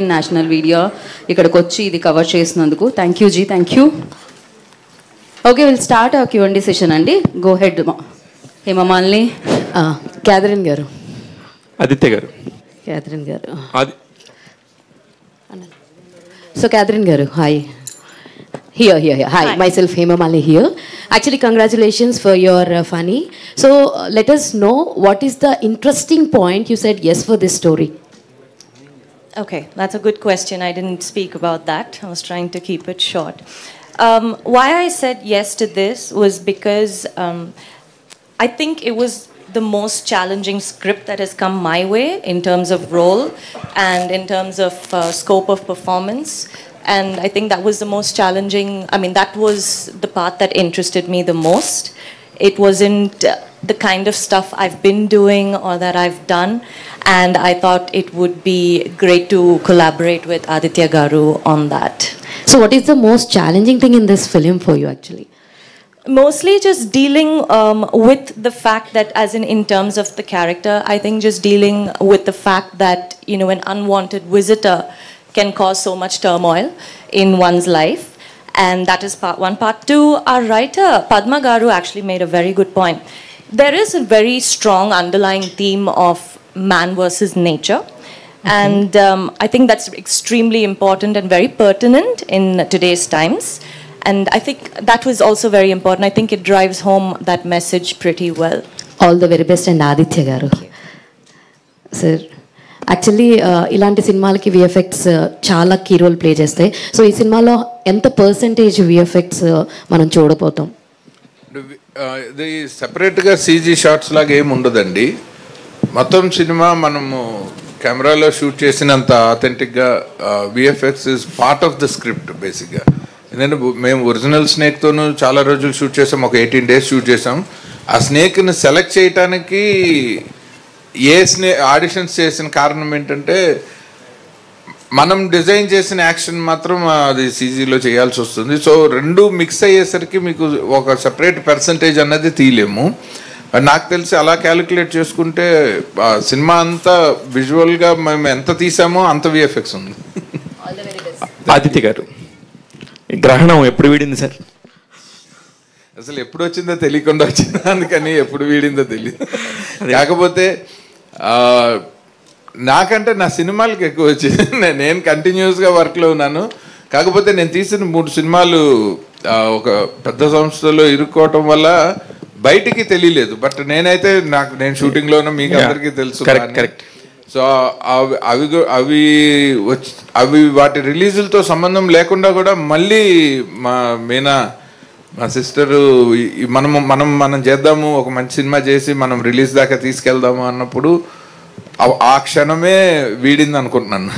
National video ఇక్కడికి వచ్చి ఇది కవర్ చేసినందుకు thank you ji, thank you. Okay, will start uh Q&A session అండి. Go head Hema Malini. క్యాథరిన్ గారు, ఆదిత్య గారు, క్యాథరిన్ గారు. సో క్యాథరిన్ గారు, hi. Here. Hi, myself Hema Malini here. Actually, congratulations for your funny. So, let us know what is the interesting point you said yes for this story. Okay, that's a good question. I didn't speak about that. I was trying to keep it short. Why I said yes to this was because I think it was the most challenging script that has come my way in terms of role and in terms of scope of performance. And I think that was the most challenging. I mean, that was the part that interested me the most. It wasn't the kind of stuff I've been doing or that I've done. And I thought it would be great to collaborate with Aditya Garu on that. So, what is the most challenging thing in this film for you actually? Mostly just dealing with the fact that, as in terms of the character, I think just dealing with the fact that, you know, an unwanted visitor can cause so much turmoil in one's life. And that is part one. Part two, our writer, Padma Garu, actually made a very good point. There is a very strong underlying theme of man versus nature. And I think that's extremely important and very pertinent in today's times. And I think that was also very important. I think it drives home that message pretty well. All the very best, and Aditya Garu. Sir, actually ఇలాంటి సినిమాలకి VFX చాలా key role play చేస్తాయి. So ఈ సినిమాలో ఎంత percentage VFX మనం చూడబోతాం? ఇది సెపరేట్గా సీజీ షార్ట్స్ లాగా ఏమి ఉండదండి. మొత్తం సినిమా మనము కెమెరాలో షూట్ చేసినంత ఆథెంటిక్గా VFX is part of the script బేసిక్గా. ఎందుకంటే మేము ఒరిజినల్ స్నేక్తోనూ చాలా రోజులు షూట్ చేసాం, ఒక 18 days షూట్ చేసాం. ఆ స్నేక్ని సెలెక్ట్ చేయటానికి ఆడిషన్స్ చేసిన కారణం ఏంటంటే మనం డిజైన్ చేసిన యాక్షన్ మాత్రం అది సీజీలో చేయాల్సి వస్తుంది. సో రెండు మిక్స్ అయ్యేసరికి మీకు ఒక సెపరేట్ పర్సంటేజ్ అన్నది తీయలేము. నాకు తెలిసి అలా క్యాలిక్యులేట్ చేసుకుంటే సినిమా అంతా విజువల్గా మేము ఎంత తీసామో అంత విఎఫ్ఎక్స్ ఉంది. ఆదిత్య గారు, గ్రహణం ఎప్పుడు వీడింది సార్? అసలు ఎప్పుడు వచ్చిందో తెలియకుండా వచ్చిందా, అందుకని ఎప్పుడు వీడిందో తెలియదు. కాకపోతే నాకంటే నా సినిమాలకి ఎక్కువ వచ్చింది. నేను కంటిన్యూస్గా వర్క్లో ఉన్నాను. కాకపోతే నేను తీసిన 3 సినిమాలు ఒక పెద్ద సంస్థలో ఇరుక్కోవటం వల్ల బయటికి తెలియలేదు. బట్ నేనైతే నేను షూటింగ్లోనూ మీకు అందరికీ తెలుసు. కరెక్ట్. సో అవి వాటి రిలీజులతో సంబంధం లేకుండా కూడా మళ్ళీ మా సిస్టరు మనం చేద్దాము, ఒక మంచి సినిమా చేసి మనం రిలీజ్ దాకా తీసుకెళ్దాము అన్నప్పుడు ఆ క్షణమే వీడింది అనుకుంటున్నాను.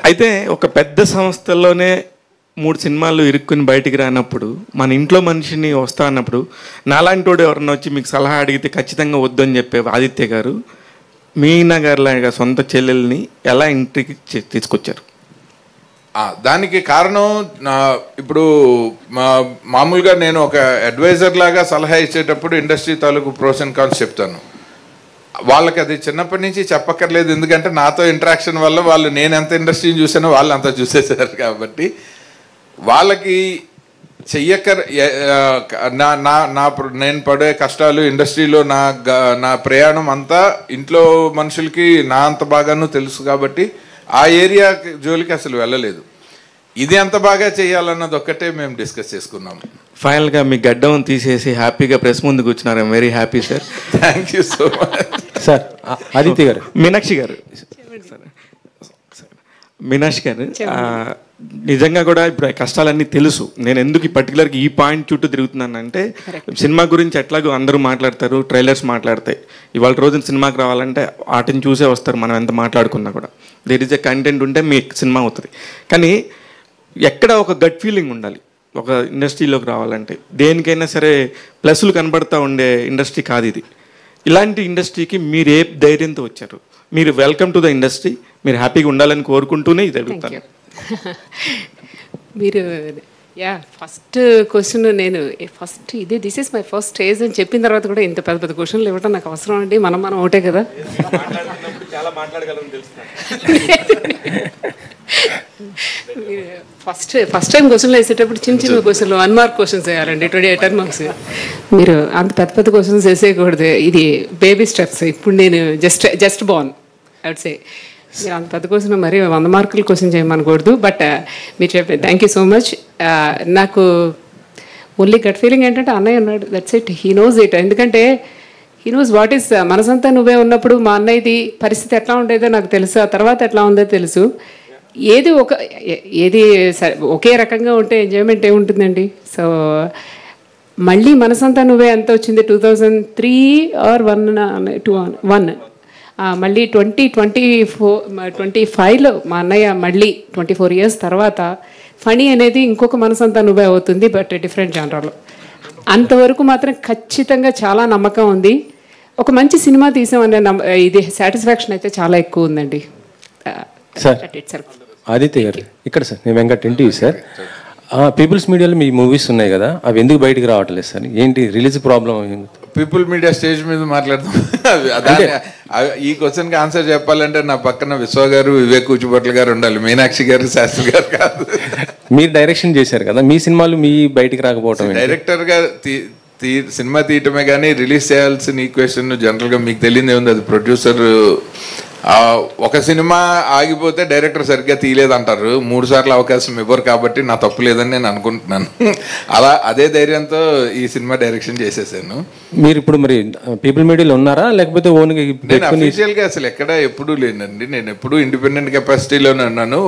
అయితే ఒక పెద్ద సంస్థల్లోనే 3 సినిమాలు ఇరుక్కుని బయటికి రానప్పుడు, మన ఇంట్లో మనిషిని వస్తా అన్నప్పుడు, నాలాంటి వాడు ఎవరన్నా వచ్చి మీకు సలహా అడిగితే ఖచ్చితంగా వద్దని చెప్పే ఆదిత్య గారు మీనా గారి లాగా సొంత చెల్లెల్ని ఎలా ఇంటికి తీసుకొచ్చారు? దానికి కారణం ఇప్పుడు మామూలుగా నేను ఒక అడ్వైజర్ లాగా సలహా ఇచ్చేటప్పుడు ఇండస్ట్రీ తాలూకు ప్రోస్ అండ్ కాన్స్ చెప్తాను. వాళ్ళకి అది చిన్నప్పటి నుంచి చెప్పక్కర్లేదు, ఎందుకంటే నాతో ఇంటరాక్షన్ వల్ల వాళ్ళు నేను ఎంత ఇండస్ట్రీని చూసానో వాళ్ళు అంతా చూసేసారు. కాబట్టి వాళ్ళకి నేను పడే కష్టాలు, ఇండస్ట్రీలో నా ప్రయాణం అంతా ఇంట్లో మనుషులకి నా అంత బాగానూ తెలుసు. కాబట్టి ఆ ఏరియా జోలికి అసలు వెళ్ళలేదు. ఇది ఎంత బాగా చేయాలన్నది ఒక్కటే మేము డిస్కస్ చేసుకున్నాము. ఫైనల్గా మీ గడ్డం తీసేసి హ్యాపీగా ప్రెస్ ముందు కూర్చున్నారు. I'm very happy sir. Thank you so much sir. Aditya గారు, మీనాక్షి గారు, మీనాక్షి గారు, నిజంగా కూడా ఇప్పుడు కష్టాలన్నీ తెలుసు. నేను ఎందుకు పర్టికులర్గా ఈ పాయింట్ చుట్టూ తిరుగుతున్నానంటే, సినిమా గురించి ఎట్లాగో అందరూ మాట్లాడతారు, ట్రైలర్స్ మాట్లాడతాయి. ఇవాళ రోజున సినిమాకి రావాలంటే వాటిని చూసే వస్తారు. మనం ఎంత మాట్లాడుకున్నా కూడా దేర్ ఇస్ ఎ కంటెంట్ ఉంటే మీ సినిమా అవుతుంది. కానీ ఎక్కడ ఒక గట్ ఫీలింగ్ ఉండాలి ఒక ఇండస్ట్రీలోకి రావాలంటే. దేనికైనా సరే ప్లస్లు కనబడతా ఉండే ఇండస్ట్రీ కాదు ఇది. ఇలాంటి ఇండస్ట్రీకి మీరు ఏ ధైర్యంతో వచ్చారు? మీరు వెల్కమ్ టు ద ఇండస్ట్రీ. మీరు హ్యాపీగా ఉండాలని కోరుకుంటూనే ఇది అడుగుతాను. మీరు యా ఫస్ట్ క్వశ్చన్ నేను first this is my first stage అని చెప్పిన తర్వాత కూడా ఇంత పెద్ద పెద్ద క్వశ్చన్లు ఇవ్వడం నాకు అవసరం అండి. మనం ఒకటే కదా. ఫస్ట్ టైం క్వశ్చన్లు వేసేటప్పుడు చిన్న చిన్న క్వశ్చన్లు 1 మార్క్ క్వశ్చన్స్ వేయాలండి, 10 మార్క్స్. మీరు అంత పెద్ద పెద్ద క్వశ్చన్స్ వేసేయకూడదు. ఇది బేబీ స్టెప్స్. ఇప్పుడు నేను just born I would say. మీరు అంత పెద్ద క్వశ్చన్ మరి 100 మార్కులు క్వశ్చన్ చేయమనకూడదు. బట్ మీరు చెప్పే థ్యాంక్ యూ సో మచ్. నాకు ఓన్లీ గట్ ఫీలింగ్ ఏంటంటే అన్నయ్య ఉన్నాడు, that's it. He knows it. ఎందుకంటే హీ నోస్ వాట్ ఈస్ మనసంతా నువ్వే ఉన్నప్పుడు మా అన్నయ్యది పరిస్థితి ఎట్లా ఉండేదో నాకు తెలుసు, ఆ తర్వాత ఎట్లా ఉందో తెలుసు. ఏది ఒకే రకంగా ఉంటే ఎంజాయ్మెంట్ ఏముంటుందండి. సో మళ్ళీ మనసంతా నువ్వే ఎంత వచ్చింది 2003 or 1 మళ్ళీ 2025లో మా అన్నయ్య మళ్ళీ 24 years తర్వాత ఫనీ అనేది ఇంకొక మనసంతా నువ్వే అవుతుంది, బట్ డిఫరెంట్ జానరాలో. అంతవరకు మాత్రం ఖచ్చితంగా చాలా నమ్మకం ఉంది. ఒక మంచి సినిమా తీసామనే ఇది సాటిస్ఫాక్షన్ అయితే చాలా ఎక్కువ ఉందండి. సార్ ఆదిత్య గారు ఇక్కడ సార్, నేను వెంకట్ ఎన్టీవీ సార్. పీపుల్స్ మీడియాలో మీ మూవీస్ ఉన్నాయి కదా, అవి ఎందుకు బయటికి రావట్లేదు సార్? ఏంటి release problem? People media stage మీద మాట్లాడదాం. ఈ క్వశ్చన్కి ఆన్సర్ చెప్పాలంటే నా పక్కన విశ్వ గారు, వివేక్ కూచిపట్ల గారు ఉండాలి, మీనాక్షి గారు, శాస్త్రి గారు కాదు. మీరు డైరెక్షన్ చేశారు కదా, మీ సినిమాలు మీ బయటికి రాకపోవటం? డైరెక్టర్గా సినిమా తీయటమే కానీ రిలీజ్ చేయాల్సిన ఈక్వేషన్ జనరల్గా మీకు తెలియదు ఏముంది, అది ప్రొడ్యూసర్. ఒక సినిమా ఆగిపోతే డైరెక్టర్ సరిగ్గా తీయలేదంటారు, 3 సార్లు అవకాశం ఇవ్వరు, కాబట్టి నా తప్పు లేదని నేను అనుకుంటున్నాను. అదే ధైర్యంతో ఈ సినిమా డైరెక్షన్ చేసేసాను. మీరు ఇప్పుడు మరి పీపుల్ మీడియాలో ఉన్నారా లేకపోతే ఓన్గా? నేను అఫీషియల్గా అసలు ఎక్కడ ఎప్పుడూ లేనండి. నేను ఎప్పుడూ ఇండిపెండెంట్ కెపాసిటీలోనే ఉన్నాను.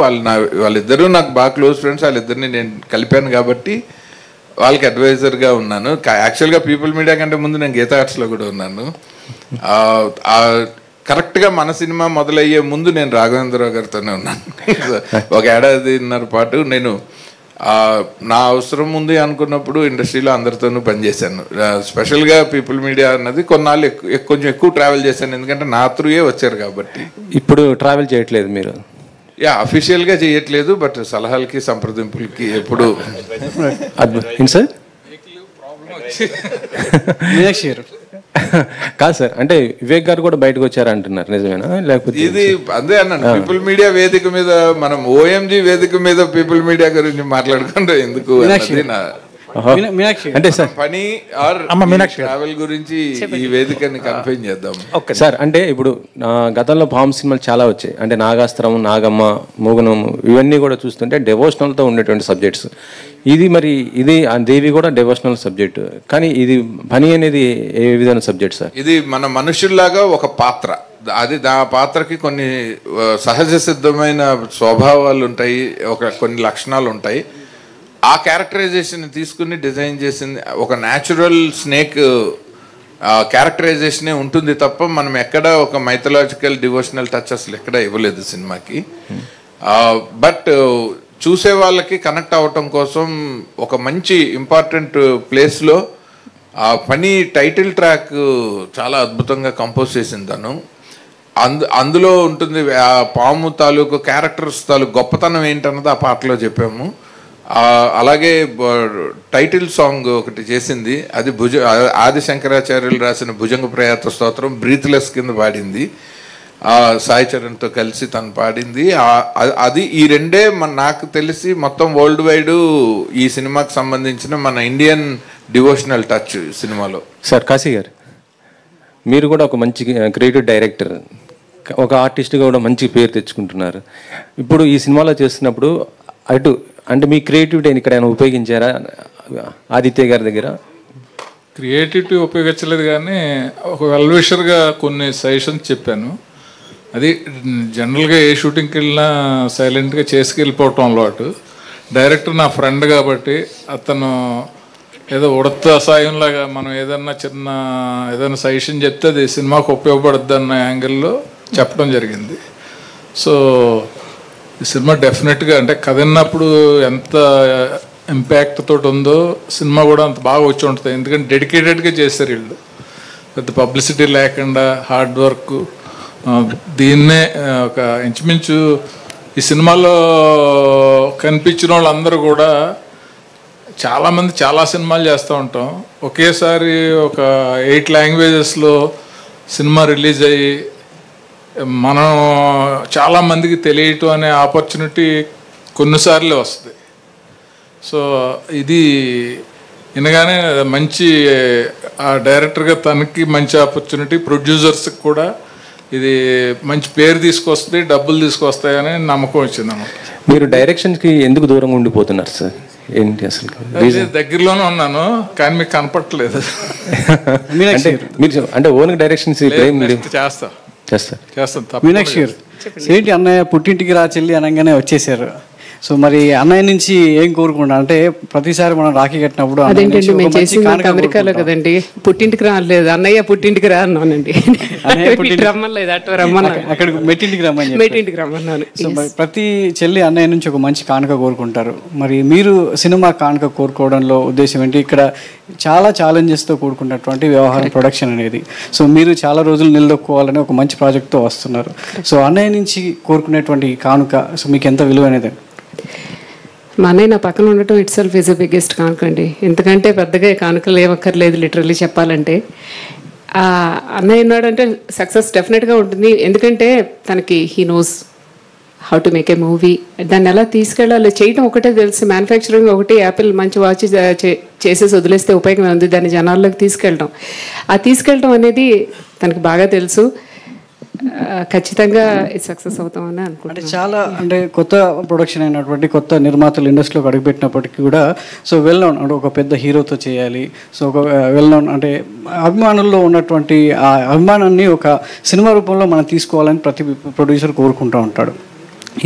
వాళ్ళిద్దరూ నాకు బాగా క్లోజ్ ఫ్రెండ్స్, వాళ్ళిద్దరిని నేను కలిపాను కాబట్టి వాళ్ళకి అడ్వైజర్గా ఉన్నాను. యాక్చువల్గా పీపుల్ మీడియా కంటే ముందు నేను గీతా ఆర్ట్స్లో కూడా ఉన్నాను. కరెక్ట్గా మన సినిమా మొదలయ్యే ముందు నేను రాఘవేంద్రరావు గారితోనే ఉన్నాను. 1 ఏడాదిన్నర పాటు నేను నా అవసరం ఉంది అనుకున్నప్పుడు ఇండస్ట్రీలో అందరితోనూ పనిచేశాను. స్పెషల్గా పీపుల్ మీడియా అన్నది కొన్నాళ్ళు కొంచెం ఎక్కువ ట్రావెల్ చేశాను, ఎందుకంటే నా త్రూయే వచ్చారు కాబట్టి. ఇప్పుడు ట్రావెల్ చేయట్లేదు మీరు? అఫీషియల్గా చేయట్లేదు, బట్ సలహాలకి సంప్రదింపులకి ఎప్పుడు. సార్ కాదు సార్, అంటే వివేక్ గారు కూడా బయటకు వచ్చారంటున్నారు, నిజమేనా? లేకపోతే ఇది అదే అన్నాను, పీపుల్ మీడియా వేదిక మీద మనం OMG వేదిక మీద పీపుల్ మీడియా గురించి మాట్లాడుకుంటే ఎందుకు అంటే సార్ పని ఆర్ ట్రావెల్ గురించి ఈ వేదికని కన్ఫైన్ చేద్దాం సార్. అంటే ఇప్పుడు గతంలో ఫామ్ సినిమాలు చాలా వచ్చాయి, అంటే నాగాస్త్రం, నాగమ్మ, మోగనము, ఇవన్నీ కూడా చూస్తుంటే డెవోషనల్తో ఉండేటువంటి సబ్జెక్ట్స్. ఇది దేవి కూడా డెవోషనల్ సబ్జెక్ట్, కానీ ఇది పని అనేది ఏ విధమైన సబ్జెక్ట్ సార్? ఇది మన మనుషుల్లాగా ఒక పాత్ర, అది ఆ పాత్రకి కొన్ని సహజ సిద్ధమైన స్వభావాలు ఉంటాయి, కొన్ని లక్షణాలు ఉంటాయి. ఆ క్యారెక్టరైజేషన్ తీసుకుని డిజైన్ చేసింది ఒక న్యాచురల్ స్నేక్ క్యారెక్టరైజేషనే ఉంటుంది తప్ప మనం ఎక్కడ ఒక మైథలాజికల్ డివోషనల్ టచ్ అసలు ఎక్కడ ఇవ్వలేదు సినిమాకి. బట్ చూసే వాళ్ళకి కనెక్ట్ అవ్వటం కోసం ఒక మంచి ఇంపార్టెంట్ ప్లేస్లో ఆ పని టైటిల్ ట్రాక్ చాలా అద్భుతంగా కంపోజ్ చేసింది తను. అందులో ఉంటుంది ఆ పాము తాలూకు క్యారెక్టర్స్ తాలూకు గొప్పతనం ఏంటన్నది ఆ పాటలో చెప్పాము. అలాగే టైటిల్ సాంగ్ ఒకటి చేసింది, అది ఆది శంకరాచార్యులు రాసిన భుజంగ ప్రయాత స్తోత్రం బ్రీత్లెస్ కింద పాడింది, సాయి చరణ్తో కలిసి తను పాడింది. అది ఈ రెండే నాకు తెలిసి మొత్తం వరల్డ్ వైడ్ ఈ సినిమాకి సంబంధించిన మన ఇండియన్ డివోషనల్ టచ్ సినిమాలో. సార్ కాశీ గారు, మీరు కూడా ఒక మంచి క్రియేటివ్ డైరెక్టర్, ఒక ఆర్టిస్ట్గా కూడా మంచి పేరు తెచ్చుకుంటున్నారు. ఇప్పుడు ఈ సినిమాలో చేస్తున్నప్పుడు అంటే మీ క్రియేటివిటీని ఇక్కడ ఉపయోగించారా ఆదిత్య గారి దగ్గర? క్రియేటివిటీ ఉపయోగించలేదు, కానీ ఒక వెల్విషర్గా కొన్ని సజెషన్స్ చెప్పాను. అది జనరల్గా ఏ షూటింగ్కి వెళ్ళినా సైలెంట్గా చేసుకెళ్ళిపోవటం అలవాటు. డైరెక్టర్ నా ఫ్రెండ్ కాబట్టి అతను ఏదో ఉడత సాయంలాగా మనం ఏదైనా సజెషన్ చెప్తే అది సినిమాకు ఉపయోగపడుద్ది అన్న యాంగిల్లో చెప్పడం జరిగింది. సో ఈ సినిమా డెఫినెట్గా అంటే కథ విన్నప్పుడు ఎంత ఇంపాక్ట్ తోటి ఉందో సినిమా కూడా అంత బాగా వచ్చి ఉంటుంది. ఎందుకంటే డెడికేటెడ్గా చేస్తారు వీళ్ళు, పెద్ద పబ్లిసిటీ లేకుండా హార్డ్ వర్క్. దీన్నే ఒక ఇంచుమించు ఈ సినిమాలో కనిపించిన వాళ్ళందరూ కూడా చాలామంది చాలా సినిమాలు చేస్తూ ఉంటాం. ఒకేసారి ఒక 8 లాంగ్వేజెస్లో సినిమా రిలీజ్ అయ్యి మనం చాలామందికి తెలియటం అనే ఆపర్చునిటీ కొన్నిసార్లు వస్తుంది. సో ఇది వినగానే మంచి ఆ డైరెక్టర్గా తనకి మంచి ఆపర్చునిటీ, ప్రొడ్యూసర్స్కి కూడా ఇది మంచి పేరు తీసుకొస్తుంది, డబ్బులు తీసుకొస్తాయని నమ్మకం వచ్చింది అన్నమాట. మీరు డైరెక్షన్కి ఎందుకు దూరంగా ఉండిపోతున్నారు సార్? ఏంటి అసలు? దగ్గరలోనే ఉన్నాను కానీ మీకు కనపడట్లేదు. అంటే మీరు అంటే ఓన్ డైరెక్షన్స్ చేస్తాను. మీనాక్షి గారు, ఏంటి అన్నయ్య పుట్టింటికి రా చెల్లి అనగానే వచ్చేసారు. సో మరి అన్నయ్య నుంచి ఏం కోరుకుంటా అంటే ప్రతిసారి మనం రాఖీ కట్టినప్పుడు అదేంటండి మేము చేసింది అమెరికాలో కదండి, పుట్టింటికి రాలేదు, అన్నయ్య పుట్టింటికి రా అన్నానండి. రమ్మలేదు, అటు రమ్మన్నాను, అక్కడ మెట్టింటికి రమ్మన్నాను. సో ప్రతి చెల్లి అన్నయ్య నుంచి ఒక మంచి కానుక కోరుకుంటారు. మరి మీరు సినిమా కానుక కోరుకోవడంలో ఉద్దేశం ఏంటి? ఇక్కడ చాలా ఛాలెంజెస్తో కూడుకున్నటువంటి వ్యవహారం ప్రొడక్షన్ అనేది. సో మీరు చాలా రోజులు నిలదొక్కుకోవాలని ఒక మంచి ప్రాజెక్ట్తో వస్తున్నారు. సో అన్నయ్య నుంచి కోరుకునేటువంటి కానుక సో మీకు ఎంత విలువైనది? మా అన్నయ్య నా పక్కన ఉండటం it self is the biggest కానుక అండి. ఎందుకంటే పెద్దగా కానుకలు ఏమక్కర్లేదు లిటరల్లీ చెప్పాలంటే. అన్నయ్య ఉన్నాడంటే సక్సెస్ డెఫినెట్గా ఉంటుంది. ఎందుకంటే తనకి he knows how to make a movie, దాన్ని ఎలా తీసుకెళ్ళాలి చేయటం ఒకటే తెలుసు. మ్యానుఫ్యాక్చరింగ్ ఒకటి, యాపిల్ మంచి వాచ్ చేసేసి వదిలేస్తే ఉపయోగం ఉంది, దాన్ని జనాల్లోకి తీసుకెళ్ళటం అనేది తనకి బాగా తెలుసు. ఖచ్చితంగా సక్సెస్ అవుతామని అనుకుంటున్నాను. చాలా అంటే కొత్త ప్రొడక్షన్ అయినటువంటి కొత్త నిర్మాతలు ఇండస్ట్రీలోకి అడుగుపెట్టినప్పటికీ కూడా సో వెల్ నోన్ అంటే ఒక పెద్ద హీరోతో చేయాలి. సో ఒక వెల్ నోన్ అంటే అభిమానుల్లో ఉన్నటువంటి ఆ అభిమానాన్ని ఒక సినిమా రూపంలో మనం తీసుకోవాలని ప్రతి ప్రొడ్యూసర్ కోరుకుంటూ ఉంటాడు.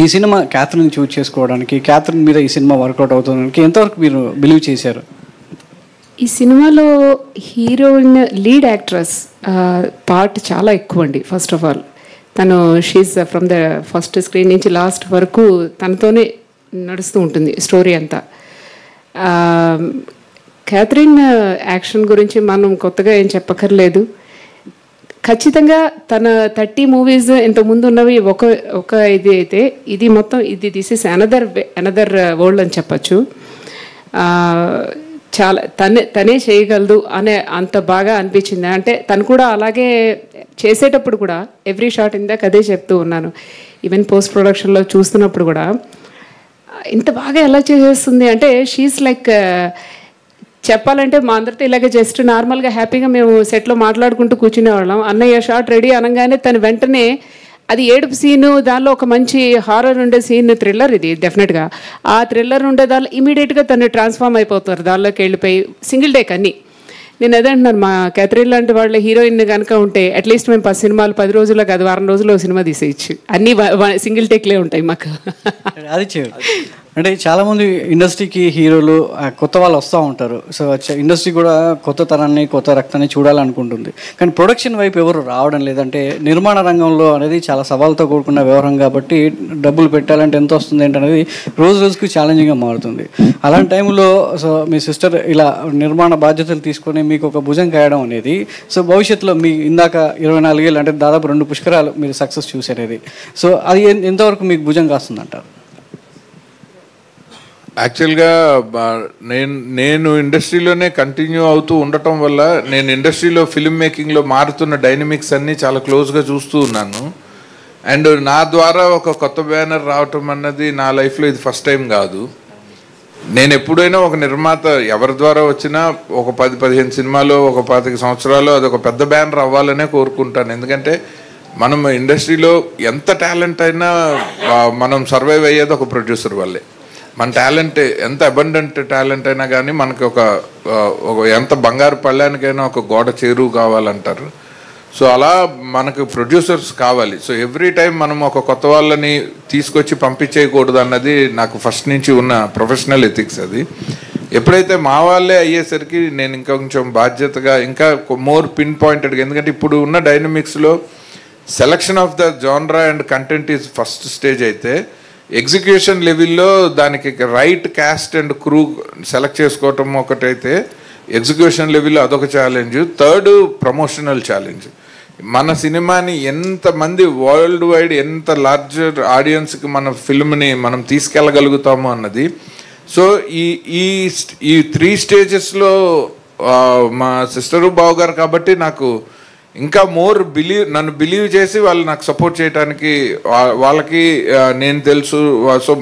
ఈ సినిమా క్యాథరిన్ చూజ్ చేసుకోవడానికి, క్యాథరిన్ మీద ఈ సినిమా వర్కౌట్ అవుతుందానికి ఎంతవరకు మీరు బిలీవ్ చేశారు? ఈ సినిమాలో హీరోయిన్ లీడ్ యాక్ట్రెస్ పార్ట్ చాలా ఎక్కువ అండి. ఫస్ట్ ఆఫ్ ఆల్ తను she's from the first screen నుంచి లాస్ట్ వరకు తనతోనే నడుస్తూ ఉంటుంది స్టోరీ అంతా. క్యాథరిన్ యాక్షన్ గురించి మనం కొత్తగా ఏం చెప్పక్కర్లేదు. ఖచ్చితంగా తన 30 మూవీస్ ఇంతకుముందు ఉన్నవి ఒక ఇది అయితే ఇది మొత్తం దిస్ ఇస్ అనదర్ వరల్డ్ అని చెప్పచ్చు. చాలా తనే చేయగలదు అనే అంత బాగా అనిపించింది. అంటే తను కూడా అలాగే చేసేటప్పుడు కూడా ఎవ్రీ షాట్ ఇందాక అదే చెప్తూ ఉన్నాను. ఈవెన్ పోస్ట్ ప్రొడక్షన్లో చూస్తున్నప్పుడు కూడా ఇంత బాగా ఎలా చేసేస్తుంది అంటే షీఈస్ లైక్ చెప్పాలంటే మా అందరితో ఇలాగే జస్ట్ నార్మల్గా హ్యాపీగా మేము సెట్లో మాట్లాడుకుంటూ కూర్చునేవాళ్ళం. అన్నయ్య షాట్ రెడీ అనగానే తను వెంటనే అది ఏడుపు సీను, దానిలో ఒక మంచి హారర్ ఉండే సీన్, థ్రిల్లర్ ఇది డెఫినెట్గా. ఆ థ్రిల్లర్ ఉండే దానిలో ఇమీడియట్గా తను ట్రాన్స్ఫార్మ్ అయిపోతారు, దానిలోకి వెళ్ళిపోయి సింగిల్ టేక్ అన్నీ. నేను అదే అంటున్నాను, మా క్యాథరిన్ లాంటి వాళ్ళ హీరోయిన్ కనుక ఉంటే అట్లీస్ట్ మేము 10 సినిమాలు 10 రోజుల్లో కాదు వారం రోజుల్లో సినిమా తీసేయచ్చు. అన్నీ సింగిల్ టేక్లే ఉంటాయి మాకు. అది అంటే చాలామంది ఇండస్ట్రీకి హీరోలు కొత్త వాళ్ళు వస్తూ ఉంటారు. సో ఇండస్ట్రీ కూడా కొత్త తరాన్ని కొత్త రక్తాన్ని చూడాలనుకుంటుంది. కానీ ప్రొడక్షన్ వైపు ఎవరు రావడం లేదంటే నిర్మాణ రంగంలో అనేది చాలా సవాల్తో కూడుకున్న వ్యవహారం కాబట్టి డబ్బులు పెట్టాలంటే ఎంత వస్తుంది ఏంటనేది రోజు రోజుకు ఛాలెంజింగ్గా మారుతుంది. అలాంటి టైంలో సో మీ సిస్టర్ ఇలా నిర్మాణ బాధ్యతలు తీసుకొని మీకు ఒక భుజం కాయడం అనేది సో భవిష్యత్తులో మీ ఇందాక 24 ఏళ్ళు అంటే దాదాపు 2 పుష్కరాలు మీరు సక్సెస్ చూసేది. సో అది ఎంతవరకు మీకు భుజం కాస్తుందంటారు? యాక్చువల్గా నేను ఇండస్ట్రీలోనే కంటిన్యూ అవుతూ ఉండటం వల్ల నేను ఇండస్ట్రీలో ఫిల్మ్ మేకింగ్లో మారుతున్న డైనమిక్స్ అన్నీ చాలా క్లోజ్గా చూస్తూ ఉన్నాను. అండ్ నా ద్వారా ఒక కొత్త బ్యానర్ రావటం అన్నది నా లైఫ్లో ఇది ఫస్ట్ టైం కాదు. నేను ఎప్పుడైనా ఒక నిర్మాత ఎవరి ద్వారా వచ్చినా ఒక 10-15 సినిమాలో ఒక 25 సంవత్సరాలు అది ఒక పెద్ద బ్యానర్ అవ్వాలనే కోరుకుంటాను. ఎందుకంటే మనం ఇండస్ట్రీలో ఎంత టాలెంట్ అయినా మనం సర్వైవ్ అయ్యేది ఒక ప్రొడ్యూసర్ వల్లే. మన టాలెంట్ ఎంత అబండెంట్ టాలెంట్ అయినా కానీ మనకి ఒక ఎంత బంగారు పళ్ళానికైనా ఒక గోడ చేరువు కావాలంటారు. సో అలా మనకు ప్రొడ్యూసర్స్ కావాలి. సో ఎవ్రీ టైం మనం ఒక కొత్త వాళ్ళని తీసుకొచ్చి పంపించేయకూడదు అన్నది నాకు ఫస్ట్ నుంచి ఉన్న ప్రొఫెషనల్ ఎథిక్స్. అది ఎప్పుడైతే మా వాళ్ళే అయ్యేసరికి నేను ఇంకా కొంచెం బాధ్యతగా ఇంకా మోర్ పిన్ పాయింటెడ్గా, ఎందుకంటే ఇప్పుడు ఉన్న డైనమిక్స్లో selection of the genre and content is first stage అయితే ఎగ్జిక్యూషన్ లెవెల్లో దానికి right cast and crew select చేసుకోవటం ఒకటైతే ఎగ్జిక్యూషన్ లెవెల్లో అదొక ఛాలెంజ్. Third promotional challenge. మన సినిమాని ఎంతమంది వరల్డ్ వైడ్ ఎంత లార్జర్ ఆడియన్స్కి మన ఫిల్మ్ని మనం తీసుకెళ్ళగలుగుతాము అన్నది. సో ఈ 3 స్టేజెస్లో మా సిస్టరు బావగారు కాబట్టి నాకు ఇంకా మోర్ నన్ను బిలీవ్ చేసి వాళ్ళు నాకు సపోర్ట్ చేయడానికి వాళ్ళకి నేను తెలుసు. సో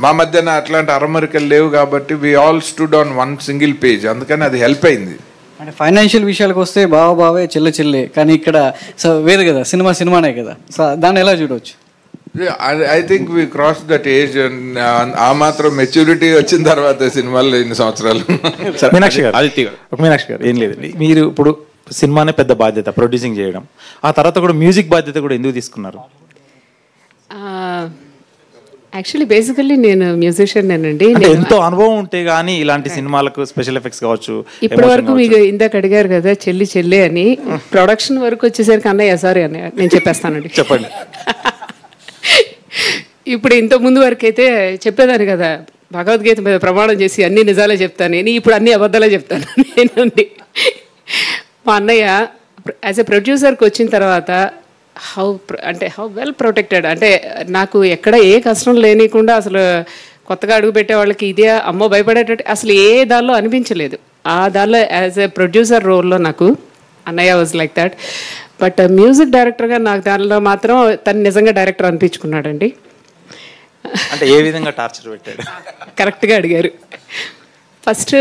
మా మధ్యన అట్లాంటి అరమరికలు లేవు కాబట్టి we all stood on one single page, అందుకని అది హెల్ప్ అయింది. అంటే ఫైనాన్షియల్ విషయాలకు వస్తే బావే చెల్లె కానీ ఇక్కడ సో వేరు కదా, సినిమానే కదా, సో దాన్ని ఎలా చూడవచ్చు? I think we cross that age. ఆ మాత్రం మెచ్యూరిటీ వచ్చిన తర్వాత సినిమాల్లో ఎన్ని సంవత్సరాలు. మీనాక్షి గారు ఏం లేదండి, మీరు ఇప్పుడు సినిమానే పెద్ద బాధ్యత ప్రొడ్యూసింగ్ చేయడం, ఆ తర్వాత కూడా మ్యూజిక్ బాధ్యత కూడా ఎందుకు తీసుకున్నారు? యాక్చువల్లీ బేసికల్లీ నేను మ్యూజిషియన్ అండి. ఎంతో అనుభవం ఉంటే గానీ ఇలాంటి సినిమాలకు స్పెషల్ ఎఫెక్ట్స్ కావచ్చు. ఇప్పటి వరకు మీకు ఇందాక అడిగారు కదా చెల్లి అని, ప్రొడక్షన్ వరకు వచ్చేసరికి అన్నయ్య సారీ అన్నయ్య నేను చెప్పేస్తానండి. చెప్పండి. ఇప్పుడు ఇంత ముందు వరకు అయితే చెప్పేదాన్ని కదా, భగవద్గీత మీద ప్రమాణం చేసి అన్ని నిజాలే చెప్తాను నేను, ఇప్పుడు అన్ని అబద్ధాలే చెప్తాను నేనండి. మా అన్నయ్య యాజ్ ఎ ప్రొడ్యూసర్కి వచ్చిన తర్వాత హౌ వెల్ ప్రొటెక్టెడ్ అంటే నాకు ఎక్కడ ఏ కష్టం లేనికుండా అసలు కొత్తగా అడుగు పెట్టే వాళ్ళకి ఇదే అమ్మో భయపడేటట్టు అసలు ఏ దానిలో అనిపించలేదు. ఆ దానిలో యాజ్ ఎ ప్రొడ్యూసర్ రోల్లో నాకు అన్నయ్య was like that. But music డైరెక్టర్గా నాకు దానిలో మాత్రం తను నిజంగా డైరెక్టర్ అనిపించుకున్నాడండి. అంటే ఏ విధంగా టార్చర్ పెట్టాడు? కరెక్ట్గా అడిగారు. ఫస్ట్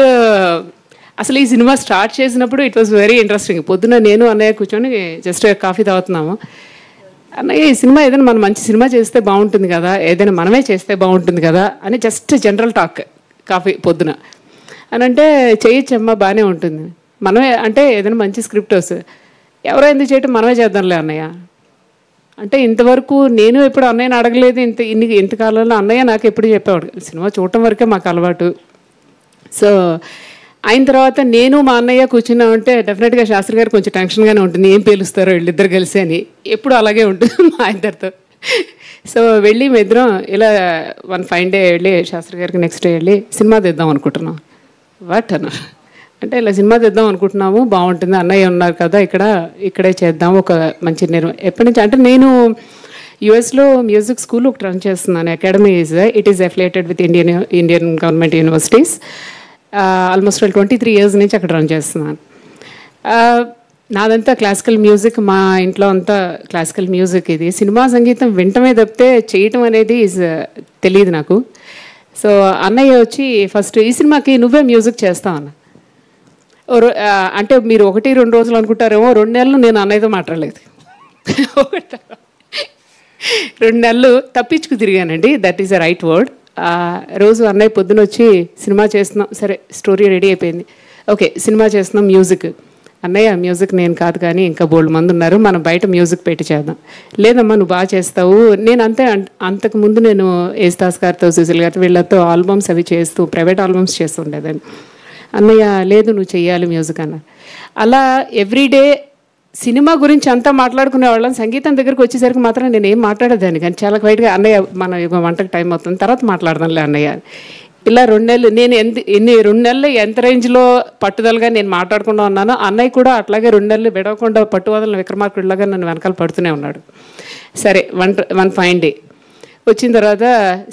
అసలు ఈ సినిమా స్టార్ట్ చేసినప్పుడు ఇట్ వాజ్ వెరీ ఇంట్రెస్టింగ్. పొద్దున నేను అన్నయ్య కూర్చొని జస్ట్ కాఫీ తాగుతున్నాము. అన్నయ్య ఈ సినిమా ఏదైనా మనం మంచి సినిమా చేస్తే బాగుంటుంది కదా, ఏదైనా మనమే చేస్తే బాగుంటుంది కదా అని జస్ట్ జనరల్ టాక్ కాఫీ పొద్దున అని అంటే, చేయొచ్చమ్మా బాగానే ఉంటుంది మనమే అంటే ఏదైనా మంచి స్క్రిప్ట్ వస్తుంది, ఎవరో ఎందుకు చేయటం మనమే చేద్దాంలే అన్నయ్య అంటే. ఇంతవరకు నేను ఎప్పుడు అన్నయ్యని అడగలేదు. ఇంతకాలంలో అన్నయ్య నాకు ఎప్పుడు చెప్పేవాడు, సినిమా చూడటం వరకే మాకు అలవాటు. సో అయిన తర్వాత నేను మా అన్నయ్య కూర్చున్నామంటే డెఫినెట్గా శాస్త్రి గారు కొంచెం టెన్షన్గానే ఉంటుంది, ఏం పేలుస్తారో వీళ్ళిద్దరు కలిసి అని. ఎప్పుడు అలాగే ఉంటుంది మా ఇద్దరితో. సో వెళ్ళి మీ ఇద్దరం ఇలా వన్ ఫైన్ డే వెళ్ళి శాస్త్రి గారికి నెక్స్ట్ డే వెళ్ళి సినిమా తెద్దాం అనుకుంటున్నాం. వాట్ అన్న అంటే ఇలా సినిమా తెద్దాం అనుకుంటున్నాము, బాగుంటుంది అన్నయ్య ఉన్నారు కదా ఇక్కడే చేద్దాం ఒక మంచి ఎప్పటి నుంచి అంటే నేను యుఎస్లో మ్యూజిక్ స్కూల్ ఒకటి రన్ చేస్తున్నాను. Academy it is affiliated with Indian government universities. Almost 23 years నుంచి అక్కడ రన్ చేస్తున్నాను. నాదంతా క్లాసికల్ మ్యూజిక్, మా ఇంట్లో అంతా క్లాసికల్ మ్యూజిక్. ఇది సినిమా సంగీతం వింటమే తప్పితే చేయటం అనేది తెలియదు నాకు. సో అన్నయ్య వచ్చి ఫస్ట్ ఈ సినిమాకి నువ్వే మ్యూజిక్ చేస్తావు అన్న. అంటే మీరు 1-2 రోజులు అనుకుంటారేమో, 2 నెలలు నేను అన్నయ్యతో మాట్లాడలేదు. 2 నెలలు తప్పించుకు తిరిగానండి, that is the right word. రోజు అన్నయ్య పొద్దున వచ్చి సినిమా చేస్తున్నాం, సరే స్టోరీ రెడీ అయిపోయింది, ఓకే సినిమా చేస్తున్నాం మ్యూజిక్. అన్నయ్య మ్యూజిక్ నేను కాదు కానీ ఇంకా బోల్డ్ మంది ఉన్నారు, మనం బయట మ్యూజిక్ పెట్టి చేద్దాం. లేదమ్మా నువ్వు బాగా చేస్తావు. నేను అంతకుముందు నేను యేసుదాస్ గారితో సుశీల్ గారితో వీళ్ళతో ఆల్బమ్స్ అవి చేస్తూ ప్రైవేట్ ఆల్బమ్స్ చేస్తుండేదాన్ని. అన్నయ్య లేదు నువ్వు చెయ్యాలి మ్యూజిక్ అన్న. అలా ఎవ్రీడే సినిమా గురించి అంతా మాట్లాడుకునే వాళ్ళం. సంగీతం దగ్గరికి వచ్చేసరికి మాత్రం నేను ఏం మాట్లాడేదాన్ని కానీ చాలా క్వైట్గా అన్నయ్య మన వంటకు టైం అవుతుంది తర్వాత మాట్లాడదాంలే అన్నయ్య. ఇలా 2 నెలలు నేను 2 నెలలు ఎంత రేంజ్లో పట్టుదలగా నేను మాట్లాడకుండా ఉన్నానో అన్నయ్య కూడా అట్లాగే 2 నెలలు విడవకుండా పట్టువదల విక్రమార్కుడిలాగా నన్ను వెనకాల పడుతూనే ఉన్నాడు. సరే వన్ ఫైన్ డే వచ్చిన తర్వాత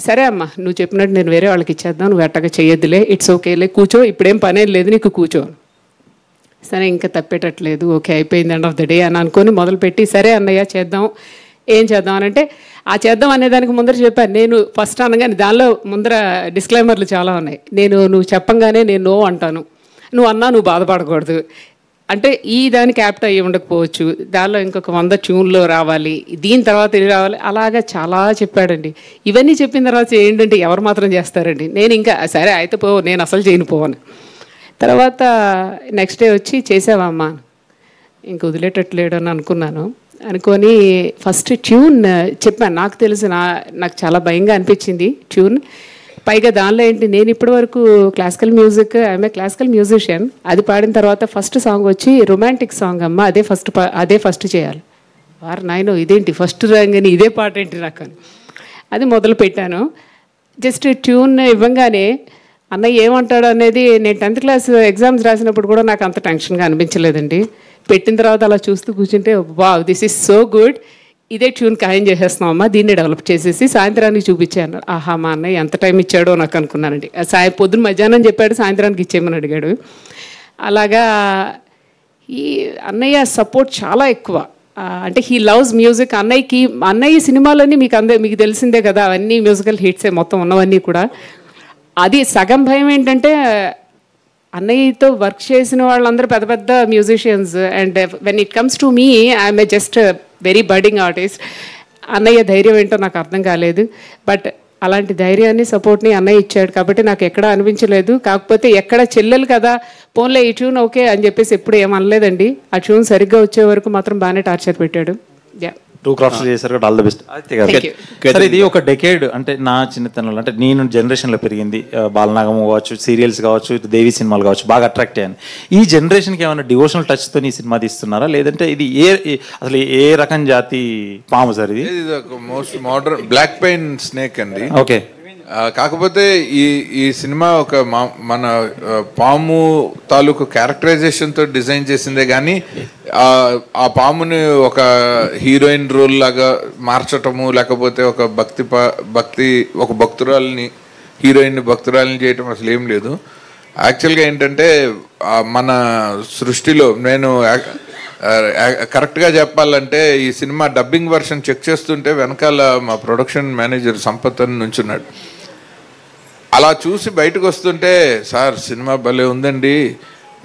సరే అమ్మ నువ్వు చెప్పినట్టు నేను వేరే వాళ్ళకి ఇచ్చేద్దాం, నువ్వు అట్టగా చేయొద్దులే, ఇట్స్ ఓకేలే, కూర్చో, ఇప్పుడేం పనేం లేదు నీకు, కూర్చో. సరే ఇంకా తప్పేటట్లేదు, ఓకే అయిపోయింది ఎండ్ ఆఫ్ ద డే అని అనుకొని మొదలుపెట్టి సరే అన్నయ్య చేద్దాం. ఏం చేద్దాం అని అంటే ఆ చేద్దాం అనేదానికి ముందర చెప్పాను నేను. ఫస్ట్ అనగానే దానిలో ముందర డిస్క్లైమర్లు చాలా ఉన్నాయి. నువ్వు చెప్పంగానే నేను నో అంటాను, నువ్వు అన్నా నువ్వు బాధపడకూడదు అంటే ఈ దానికి యాప్ట్ అయ్యి ఉండకపోవచ్చు, దానిలో ఇంకొక 100 ట్యూన్లు రావాలి, దీని తర్వాత ఇది రావాలి, అలాగా చాలా చెప్పాడండి. ఇవన్నీ చెప్పిన తర్వాత ఏంటంటే ఎవరు మాత్రం చేస్తారండి. నేను ఇంకా సరే అయితే పో నేను అసలు చేయను పోవను. తర్వాత నెక్స్ట్ డే వచ్చి చేసావమ్మా ఇంక వదిలేటట్లేడు అని అనుకొని ఫస్ట్ ట్యూన్ చెప్పాను. నాకు తెలుసు నాకు చాలా భయంగా అనిపించింది ట్యూన్. పైగా దానిలో ఏంటి నేను ఇప్పటి వరకు classical music I'm a classical musician. అది పాడిన తర్వాత ఫస్ట్ సాంగ్ వచ్చి రొమాంటిక్ సాంగ్ అమ్మ, అదే ఫస్ట్ చేయాలి. వారు నాయనో ఇదేంటి ఫస్ట్ రాగానే ఇదే పాట ఏంటి నాకు అని అది మొదలు పెట్టాను. జస్ట్ ట్యూన్ ఇవ్వంగానే అన్నయ్య ఏమంటాడు అనేది నేను 10th క్లాస్ ఎగ్జామ్స్ రాసినప్పుడు కూడా నాకు అంత టెన్షన్గా అనిపించలేదండి. పెట్టిన తర్వాత అలా చూస్తూ కూర్చుంటే wow this is so good, ఇదే ట్యూన్ ఖాయం చేసేస్తున్నాం అమ్మా, దీన్ని డెవలప్ చేసేసి సాయంత్రానికి చూపించాను. ఆహా, మా అన్నయ్య ఎంత టైం ఇచ్చాడో నాకు అనుకున్నానండి. పొద్దున్న మధ్యాహ్నం చెప్పాడు, సాయంత్రానికి ఇచ్చేయమని అడిగాడు. అలాగా ఈ అన్నయ్య సపోర్ట్ చాలా ఎక్కువ. అంటే హీ లవ్స్ మ్యూజిక్. అన్నయ్య సినిమాలన్నీ మీకు తెలిసిందే కదా, అవన్నీ మ్యూజికల్ హిట్సే మొత్తం ఉన్నవన్నీ కూడా. అది సగం భయం ఏంటంటే అన్నయ్యతో వర్క్ చేసిన వాళ్ళందరూ పెద్ద పెద్ద musicians, and when it comes to me I'm a just very birding artist. అన్నయ్య ధైర్యం ఏంటో నాకు అర్థం కాలేదు. బట్ అలాంటి ధైర్యాన్ని, సపోర్ట్ని అన్నయ్య ఇచ్చాడు కాబట్టి నాకు ఎక్కడా అనిపించలేదు. కాకపోతే ఎక్కడ చెల్లెలు కదా, పోన్లే ఈ ట్యూన్ ఓకే అని చెప్పేసి ఎప్పుడు ఏమనలేదండి. ఆ ట్యూన్ సరిగ్గా వచ్చే వరకు మాత్రం బాగానే టార్చర్ పెట్టాడు. యా, 2 క్రాఫ్ట్స్ చేశారు కాబట్టి ఆల్ ద బెస్ట్. సార్, ఇది ఒక డెకేడ్, అంటే నా చిన్నతనంలో, అంటే నేను జనరేషన్లో పెరిగింది, బాలనాగం కావచ్చు, సీరియల్స్ కావచ్చు, దేవి సినిమాలు కావచ్చు, బాగా అట్రాక్ట్ అయ్యాను. ఈ జనరేషన్కి ఏమైనా డివోషనల్ టచ్తో ఈ సినిమా తీస్తున్నారా, లేదంటే ఇది అసలు ఏ రకం జాతి పాము సార్ ఇది? Most modern black pain snake అండి. ఓకే. కాకపోతే ఈ సినిమా ఒక మన పాము తాలూకు క్యారెక్టరైజేషన్తో డిజైన్ చేసిందే కానీ ఆ పాముని ఒక హీరోయిన్ రోల్ లాగా మార్చటము, లేకపోతే ఒక ఒక భక్తురాలని, హీరోయిన్ భక్తురాలని చేయటం అసలు ఏం లేదు. యాక్చువల్గా ఏంటంటే మన సృష్టిలో నేను కరెక్ట్గా చెప్పాలంటే ఈ సినిమా డబ్బింగ్ వర్షన్ చెక్ చేస్తుంటే వెనకాల మా ప్రొడక్షన్ మేనేజర్ సంపత్ అని నుంచున్నాడు. అలా చూసి బయటకు వస్తుంటే, సార్ సినిమా భలే ఉందండి,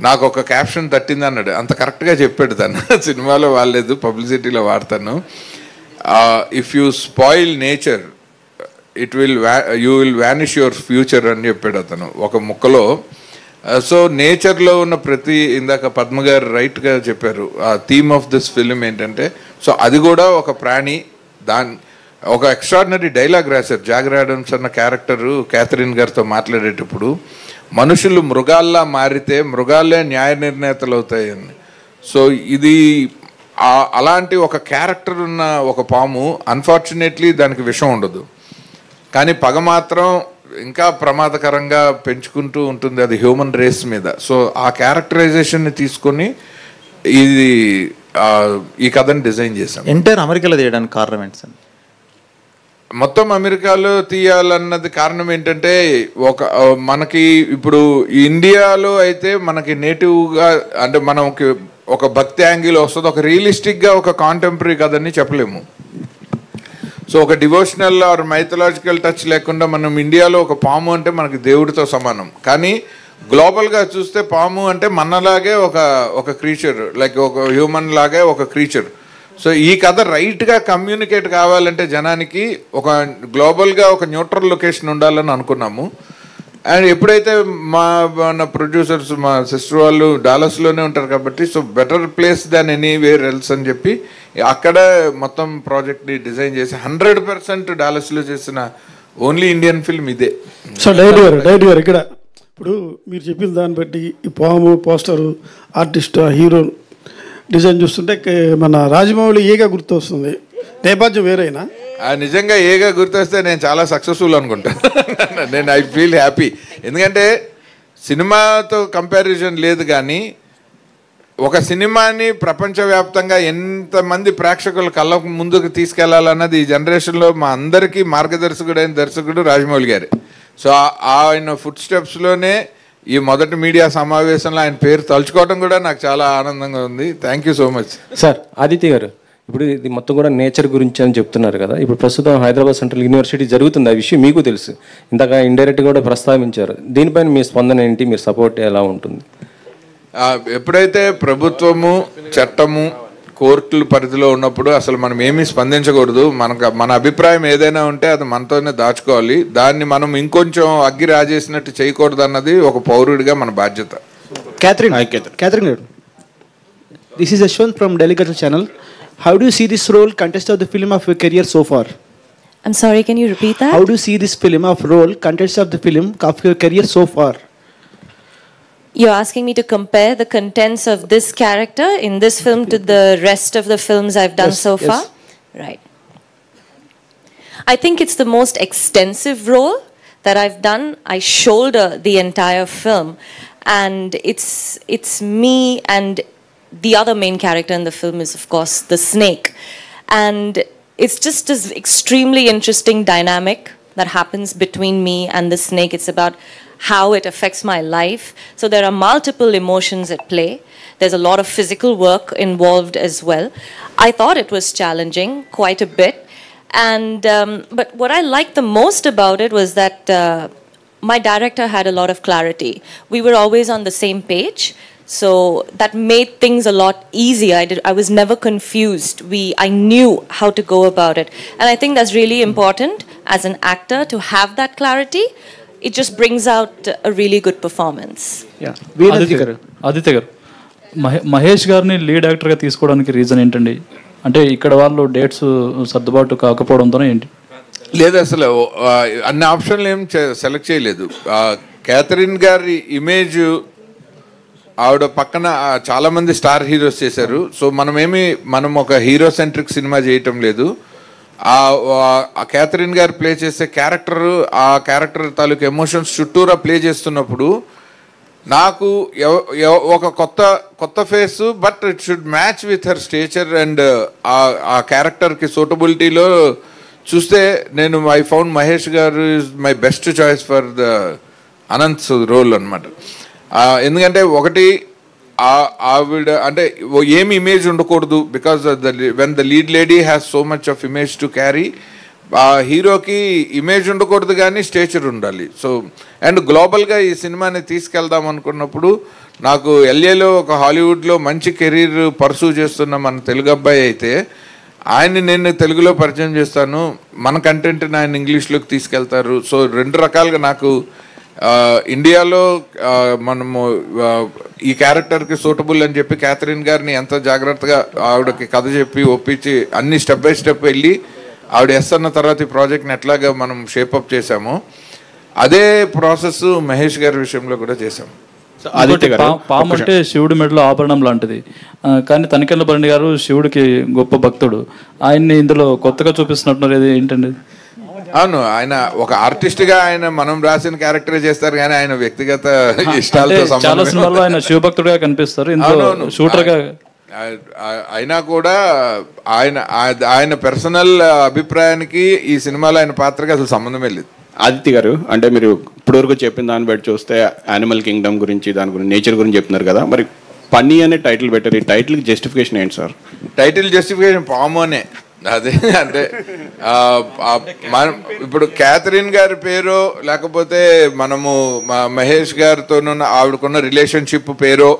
నాకు ఒక క్యాప్షన్ తట్టింది అన్నాడు. అంత కరెక్ట్గా చెప్పాడు తను. సినిమాలో వాడలేదు, పబ్లిసిటీలో వాడతాను. If you spoil nature you will vanish your future అని చెప్పాడు అతను ఒక ముక్కలో. సో నేచర్లో ఉన్న ఇందాక పద్మ గారు రైట్గా చెప్పారు, ఆ థీమ్ ఆఫ్ దిస్ ఫిలిం ఏంటంటే, సో అది కూడా ఒక ప్రాణి. ఒక ఎక్స్ట్రాడినరీ డైలాగ్ రాశారు జాగర్ ఆడమ్స్ అన్న క్యారెక్టరు క్యాథరిన్ గారితో మాట్లాడేటప్పుడు, మనుషులు మృగాల్లా మారితే మృగాలే న్యాయ నిర్ణేతలు అవుతాయని. సో ఇది అలాంటి ఒక క్యారెక్టర్ ఉన్న ఒక పాము, అన్ఫార్చునేట్లీ దానికి విషం ఉండదు, కానీ పగ మాత్రం ఇంకా ప్రమాదకరంగా పెంచుకుంటూ ఉంటుంది, అది హ్యూమన్ రేస్ మీద. సో ఆ క్యారెక్టరైజేషన్ని తీసుకొని ఈ కథని డిజైన్ చేశాం. ఎంటైర్ అమెరికాలో తీయడానికి కారణం ఏంటి సార్? మొత్తం అమెరికాలో తీయాలన్నది కారణం ఏంటంటే, మనకి ఇప్పుడు ఇండియాలో అయితే మనకి నేటివ్గా, అంటే మనకి ఒక భక్తి యాంగిల్ వస్తుంది, ఒక రియలిస్టిక్గా ఒక కాంటెంపరీ కథని చెప్పలేము. సో ఒక డివోషనల్ ఆర్ మైథలాజికల్ టచ్ లేకుండా మనం ఇండియాలో ఒక పాము అంటే మనకి దేవుడితో సమానం, కానీ గ్లోబల్గా చూస్తే పాము అంటే మనలాగే ఒక క్రీచర్, లైక్ ఒక హ్యూమన్ లాగే ఒక క్రీచర్. సో ఈ కథ రైట్గా కమ్యూనికేట్ కావాలంటే జనానికి గ్లోబల్గా ఒక న్యూట్రల్ లొకేషన్ ఉండాలని అనుకున్నాము. అండ్ ఎప్పుడైతే మన ప్రొడ్యూసర్స్, మా సిస్టర్ వాళ్ళు డాలస్లోనే ఉంటారు కాబట్టి, సో బెటర్ ప్లేస్ దాన్ ఎనీవేర్ ఎల్స్ అని చెప్పి అక్కడ మొత్తం ప్రాజెక్ట్ని డిజైన్ చేసి 100% డాలస్లో చేసిన ఓన్లీ ఇండియన్ ఫిల్మ్ ఇదే. సో డైరెక్ట్ గారు ఇక్కడ ఇప్పుడు మీరు చెప్పిన దాన్ని బట్టి ఈ పాము పోస్టరు, ఆర్టిస్ట్, హీరో డిజైన్ చూస్తుంటే మన రాజమౌళి ఏగా గుర్తొస్తుంది, నేపథ్యం వేరైనా? నిజంగా ఏగా గుర్తొస్తే నేను చాలా సక్సెస్ఫుల్ అనుకుంటాను. నేను ఐ ఫీల్ హ్యాపీ, ఎందుకంటే సినిమాతో కంపారిజన్ లేదు, కానీ ఒక సినిమాని ప్రపంచవ్యాప్తంగా ఎంతమంది ప్రేక్షకుల కళ్ళ ముందుకు తీసుకెళ్లాలన్నది ఈ జనరేషన్లో మా అందరికీ మార్గదర్శకుడైన దర్శకుడు రాజమౌళి గారే. సో ఆయన ఫుట్ స్టెప్స్లోనే ఈ మొదటి మీడియా సమావేశంలో ఆయన పేరు తలుచుకోవడం కూడా నాకు చాలా ఆనందంగా ఉంది. Thank you so much. Sir, Aditya గారు, ఇప్పుడు ఇది మొత్తం కూడా నేచర్ గురించి అని చెప్తున్నారు కదా, ఇప్పుడు ప్రస్తుతం హైదరాబాద్ సెంట్రల్ యూనివర్సిటీ జరుగుతుంది, ఆ విషయం మీకు తెలుసు, ఇందాక ఇండైరెక్ట్గా కూడా ప్రస్తావించారు. దీనిపైన మీ స్పందన ఏంటి, మీ సపోర్ట్ ఎలా ఉంటుంది? ఎప్పుడైతే ప్రభుత్వము, చట్టము, కోర్టుల పరిధిలో ఉన్నప్పుడు అసలు మనం ఏమీ స్పందించకూడదు. మన అభిప్రాయం ఏదైనా ఉంటే అది మనతోనే దాచుకోవాలి, దాన్ని మనం ఇంకొంచెం అగ్గి రాజేసినట్టు చేయకూడదు అన్నది ఒక పౌరుడిగా మన బాధ్యత. Catherine garu, this is Ashwant from Delhi Cultural Channel. How do you see this role contest of the film of your career so far? I'm sorry, can you repeat that? How do you see this film of role contest of the film of your career so far? You're asking me to compare the contents of this character in this film to the rest of the films I've done so far? Right. I think it's the most extensive role that I've done. I shoulder the entire film, and it's me, and the other main character in the film is of course the snake. And it's just this extremely interesting dynamic that happens between me and the snake. It's about how it affects my life. So there are multiple emotions at play. There's a lot of physical work involved as well. I thought it was challenging quite a bit. And but what I liked the most about it was that my director had a lot of clarity. We were always on the same page. So that made things a lot easier. I was never confused. I knew how to go about it. And I think that's really important as an actor to have that clarity. It just brings out a really good performance. Aditya గారు మహేష్ గారిని lead యాక్టర్గా తీసుకోవడానికి reason ఏంటండి? అంటే ఇక్కడ వాళ్ళు dates సర్దుబాటు కాకపోవడంతోనే ఏంటి? లేదు, అసలు అన్ని ఆప్షన్లు ఏం సెలెక్ట్ చేయలేదు. క్యాథరిన్ గారి ఇమేజ్, ఆవిడ పక్కన చాలామంది స్టార్ హీరోస్ చేశారు. సో మనం ఒక హీరో సెంట్రిక్ సినిమా చేయటం లేదు. ఆ క్యాథరిన్ గారు ప్లే చేసే క్యారెక్టర్, ఆ క్యారెక్టర్ తాలూకు ఎమోషన్స్ చుట్టూరా ప్లే చేస్తున్నప్పుడు నాకు ఒక కొత్త face, but it should match with her stature and ఆ క్యారెక్టర్కి సూటబిలిటీలో చూస్తే నేను ఐ ఫౌండ్ మహేష్ గారు is my best choice for the Anant role అనమాట. ఎందుకంటే ఒకటి ఆవిడ అంటే ఏమి ఇమేజ్ ఉండకూడదు, because when the lead lady has so much of image to carry. ఆ హీరోకి ఇమేజ్ ఉండకూడదు కానీ స్టేచర్ ఉండాలి. సో అండ్ గ్లోబల్గా ఈ సినిమాని తీసుకెళ్దాం అనుకున్నప్పుడు నాకు ఎల్ఏలో ఒక హాలీవుడ్లో మంచి కెరీర్ పర్సూ చేస్తున్న మన తెలుగు అబ్బాయి అయితే ఆయన్ని నేను తెలుగులో పరిచయం చేస్తాను, మన కంటెంట్ని ఆయన ఇంగ్లీష్లోకి తీసుకెళ్తారు. సో రెండు రకాలుగా నాకు ఇండియాలో మనము ఈ క్యారెక్టర్కి సూటబుల్ అని చెప్పి క్యాథరిన్ గారిని ఎంత జాగ్రత్తగా ఆవిడకి కథ చెప్పి ఒప్పించి అన్ని స్టెప్ బై స్టెప్ వెళ్ళి ఆవిడ ఎస్ అన్న తర్వాత ఈ ప్రాజెక్ట్ని ఎట్లాగా మనం షేపప్ చేసామో అదే ప్రాసెస్ మహేష్ గారి విషయంలో కూడా చేసాము. పాము అంటే శివుడి మెడలో ఆభరణం లాంటిది, కానీ తనికెళ్ళ భరణి గారు శివుడికి గొప్ప భక్తుడు. ఆయన్ని ఇందులో కొత్తగా చూపిస్తున్నట్టున్నారు, ఏంటండి? అవును, ఆయన ఒక ఆర్టిస్ట్ గా ఆయన మనం రాసిన క్యారెక్టర్ చేస్తారు కానీ ఆయన వ్యక్తిగత ఇష్టాలతో చాలా సినిమాల్లో ఆయన శివభక్తుడిగా కనిపిస్తారు, ఇందులో షూటర్ గా అయినా కూడా ఆయన పర్సనల్ అభిప్రాయానికి ఈ సినిమాలో ఆయన పాత్రకి అసలు సంబంధమే లేదు. ఆదిత్య గారు, అంటే మీరు ఇప్పటివరకు చెప్పిన దాన్ని బట్టి చూస్తే యానిమల్ కింగ్డమ్ గురించి, దాని గురించి, నేచర్ గురించి చెప్తున్నారు కదా, మరి పన్నీ అనే టైటిల్ పెట్టారు. ఈ టైటిల్కి జస్టిఫికేషన్ ఏంటి సార్? టైటిల్ జస్టిఫికేషన్ పాము అనే, అదే అంటే మనం ఇప్పుడు క్యాథరిన్ గారి పేరు లేకపోతే మనము మహేష్ గారితో ఆవిడకున్న రిలేషన్షిప్ పేరు,